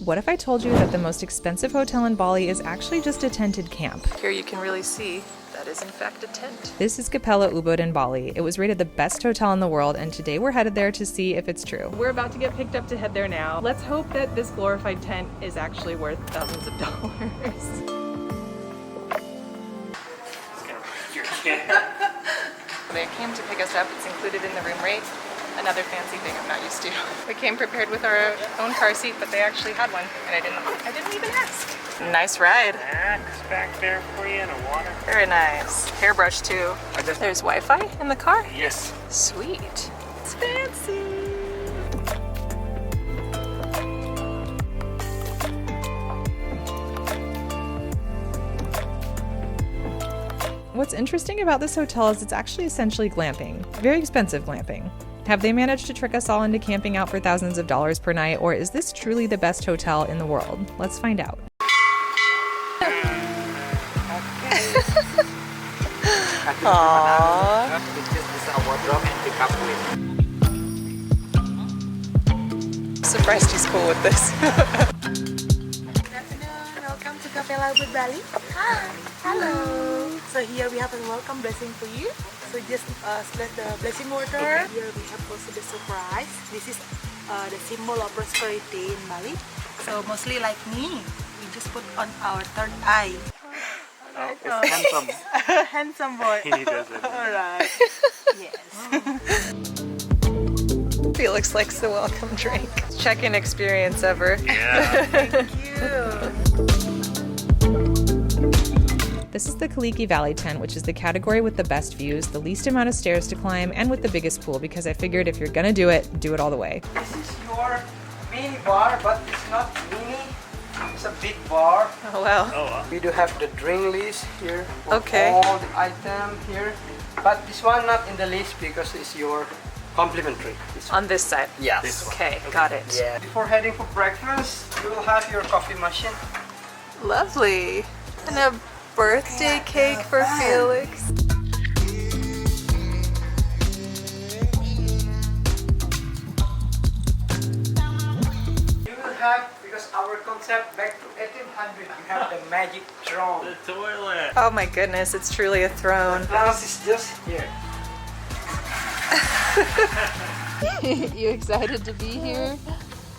What if I told you that the most expensive hotel in Bali is actually just a tented camp? Here you can really see that is in fact a tent. This is Capella Ubud in Bali. It was rated the best hotel in the world, and today we're headed there to see if it's true. We're about to get picked up to head there now. Let's hope that this glorified tent is actually worth thousands of dollars. They came to pick us up. It's included in the room rate. Another fancy thing I'm not used to. We came prepared with our own car seat, but they actually had one, and I didn't even ask. Nice ride. Snacks back there for you and a water. Very nice. Hairbrush too. There's Wi-Fi in the car? Yes. Sweet. It's fancy. What's interesting about this hotel is it's actually essentially glamping. Very expensive glamping. Have they managed to trick us all into camping out for thousands of dollars per night, or is this truly the best hotel in the world? Let's find out. Aww. Surprised he's cool with this. Good afternoon, welcome to Capella Ubud, Bali. Hi. Hello. So here we have a welcome blessing for you. So just spread the blessing water. Okay. Here we have also the surprise. This is the symbol of prosperity in Bali. So mostly like me, we just put on our third eye. Oh, it's handsome. Handsome boy. He does it. Alright. Yes. Felix likes the welcome drink. Check-in experience ever. Yeah. Thank you. This is the Kaliki Valley tent, which is the category with the best views, the least amount of stairs to climb, and with the biggest pool, because I figured if you're gonna do it all the way. This is your mini bar, but it's not mini. It's a big bar. Oh wow. Oh, wow. We do have the drink list here. For Okay. all the items here. But this one not in the list because it's your complimentary. This one. On this side? Yes. This one. Okay, got it. Yeah. Before heading for breakfast, you will have your coffee machine. Lovely. And a birthday cake for Felix. You will have, because our concept back to 1800, you have the magic throne. The toilet. Oh my goodness, it's truly a throne. Plus is just here. You excited to be here?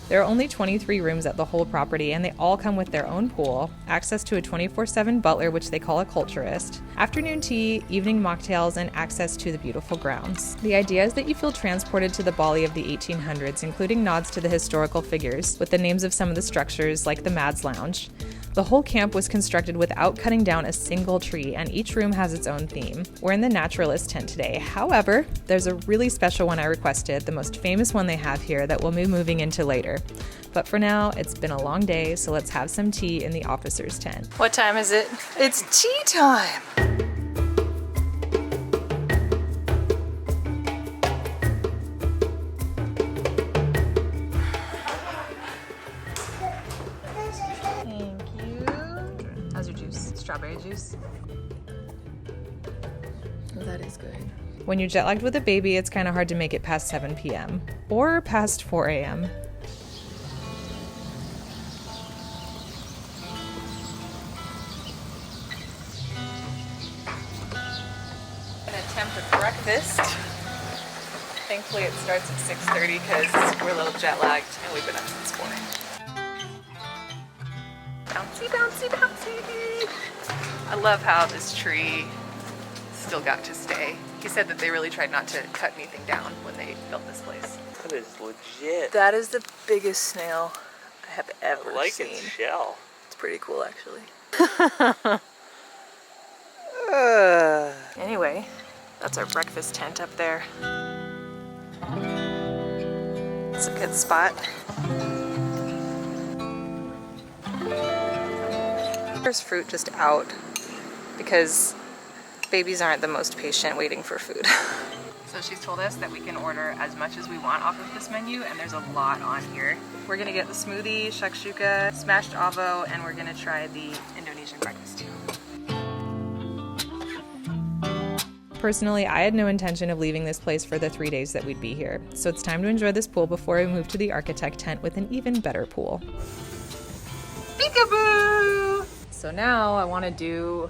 There are only 23 rooms at the whole property, and they all come with their own pool, access to a 24/7 butler, which they call a culturist, afternoon tea, evening mocktails, and access to the beautiful grounds. The idea is that you feel transported to the Bali of the 1800s, including nods to the historical figures, with the names of some of the structures, like the Mads Lounge. The whole camp was constructed without cutting down a single tree, and each room has its own theme. We're in the naturalist tent today. However, there's a really special one I requested, the most famous one they have here that we'll be moving into later. But for now, it's been a long day, so let's have some tea in the officer's tent. What time is it? It's tea time! How's your juice? Strawberry juice? Oh, that is good. When you're jet lagged with a baby, it's kind of hard to make it past 7 p.m. or past 4 a.m. An attempt at breakfast. Thankfully it starts at 6:30 because we're a little jet lagged and we've been up since 4. Bouncy, bouncy, bouncy. I love how this tree still got to stay. He said that they really tried not to cut anything down when they built this place. That is legit. That is the biggest snail I have ever I like seen. its shell. It's pretty cool, actually. Anyway, that's our breakfast tent up there. It's a good spot. There's fruit just out because babies aren't the most patient waiting for food. So she's told us that we can order as much as we want off of this menu, and there's a lot on here. We're gonna get the smoothie, shakshuka, smashed avo, and we're gonna try the Indonesian breakfast too. Personally, I had no intention of leaving this place for the 3 days that we'd be here, so it's time to enjoy this pool before we move to the architect tent with an even better pool. Peekaboo! So now I want to do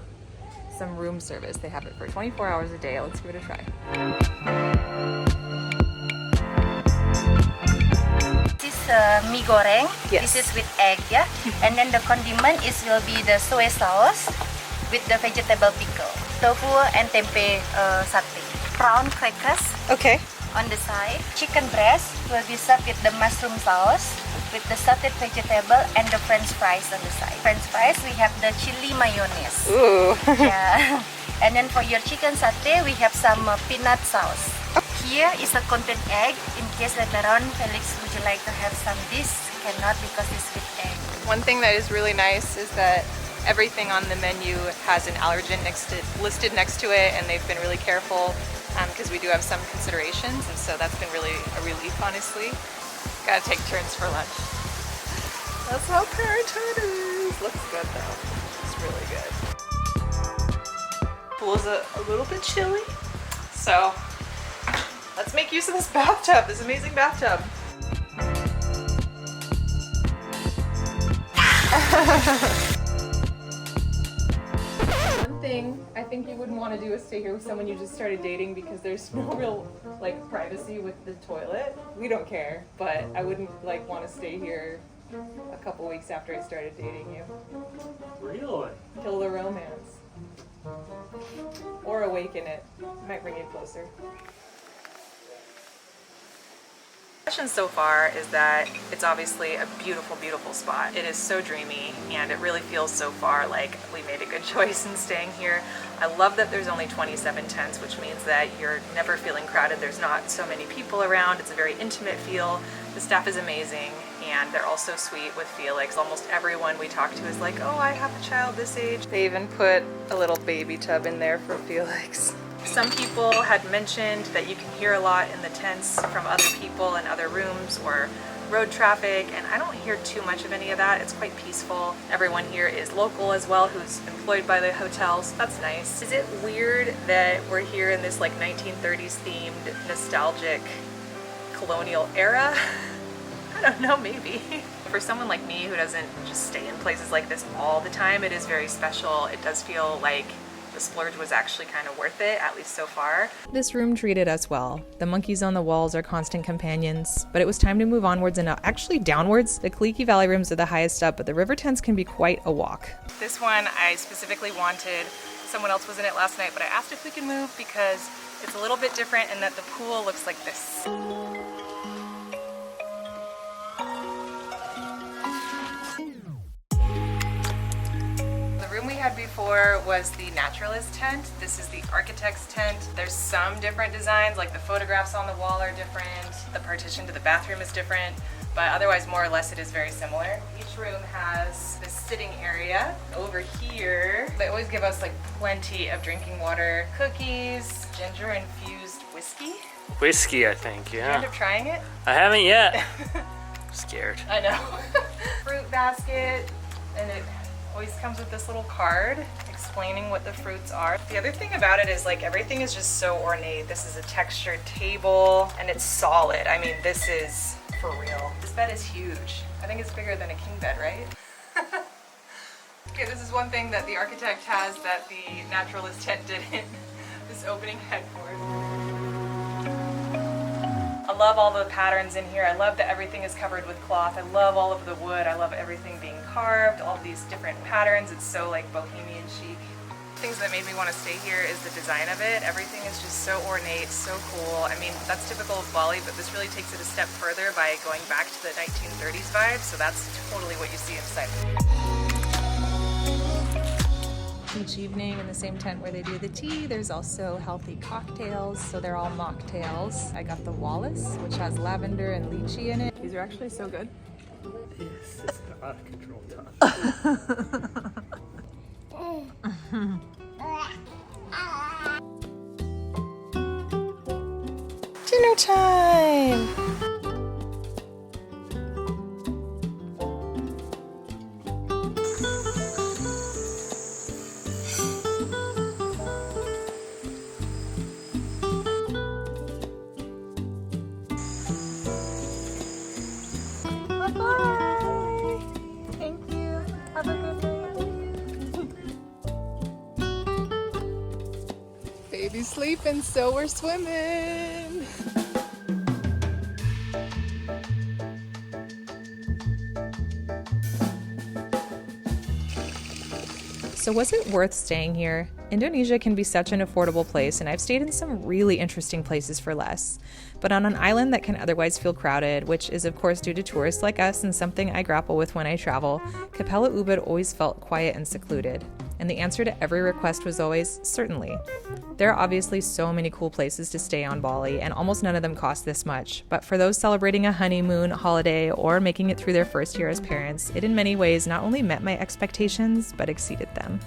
some room service. They have it for 24 hours a day. Let's give it a try. This is mie goreng. Yes. This is with egg, yeah. And then the condiment will be the soy sauce with the vegetable pickle, tofu and tempeh satay. Prawn crackers Okay. on the side. Chicken breast will be served with the mushroom sauce, with the sauteed vegetable and the French fries on the side. French fries, we have the chili mayonnaise. Ooh. Yeah. And then for your chicken satay, we have some peanut sauce. Here is a content egg. In case later on, Felix, would you like to have some? This cannot because it's with egg. One thing that is really nice is that everything on the menu has an allergen listed next to it, and they've been really careful because we do have some considerations, and so that's been really a relief, honestly. Gotta take turns for lunch. That's how parenthood is. Looks good though. It's really good. Pool's a little bit chilly, so let's make use of this bathtub, this amazing bathtub. One thing I think you wouldn't want to do is stay here with someone you just started dating because there's no real privacy with the toilet. We don't care, but I wouldn't want to stay here a couple weeks after I started dating you. Really? Kill the romance. Or awaken it. Might bring you closer. So far is that it's obviously a beautiful, beautiful spot. It is so dreamy, and it really feels so far like we made a good choice in staying here. I love that there's only 27 tents, which means that you're never feeling crowded. There's not so many people around. It's a very intimate feel. The staff is amazing, and they're also sweet with Felix. Almost everyone we talk to is like, oh, I have a child this age. They even put a little baby tub in there for Felix. Some people had mentioned that you can hear a lot in the tents from other people in other rooms or road traffic, and I don't hear too much of any of that. It's quite peaceful. Everyone here is local as well, who's employed by the hotels. That's nice. Is it weird that we're here in this 1930s themed, nostalgic, colonial era? I don't know, maybe. For someone like me who doesn't just stay in places like this all the time, it is very special. It does feel like the splurge was actually kind of worth it, at least so far. This room treated us well. The monkeys on the walls are constant companions, but it was time to move onwards and actually downwards. The Kaliki Valley rooms are the highest up, but the river tents can be quite a walk. This one I specifically wanted. Someone else was in it last night, but I asked if we could move because it's a little bit different in that the pool looks like this. We had before was the naturalist tent. This is the architect's tent. There's some different designs, like the photographs on the wall are different, the partition to the bathroom is different, but otherwise more or less it is very similar. Each room has this sitting area. Over here, they always give us plenty of drinking water, cookies, ginger infused whiskey. Whiskey, I think, Did you end yeah. up trying it? I haven't yet. Scared. I know. Fruit basket, and it always comes with this little card explaining what the fruits are. The other thing about it is everything is just so ornate. This is a textured table and it's solid. I mean, this is for real. This bed is huge. I think it's bigger than a king bed, right? Okay, this is one thing that the architect has that the naturalist tent didn't. This opening headboard. I love all the patterns in here. I love that everything is covered with cloth. I love all of the wood. I love everything being carved, all these different patterns. It's so bohemian chic. Things that made me want to stay here is the design of it. Everything is just so ornate, so cool. I mean, that's typical of Bali, but this really takes it a step further by going back to the 1930s vibe. So that's totally what you see inside. Each evening in the same tent where they do the tea, there's also healthy cocktails, so they're all mocktails. I got the Wallace, which has lavender and lychee in it. These are actually so good. This is an out of control time. Dinner time! Bye-bye! Thank you. Baby's sleeping, so we're swimming. So was it worth staying here? Indonesia can be such an affordable place, and I've stayed in some really interesting places for less. But on an island that can otherwise feel crowded, which is of course due to tourists like us and something I grapple with when I travel, Capella Ubud always felt quiet and secluded. And the answer to every request was always, certainly. There are obviously so many cool places to stay on Bali, and almost none of them cost this much. But for those celebrating a honeymoon, holiday, or making it through their first year as parents, it in many ways not only met my expectations, but exceeded them.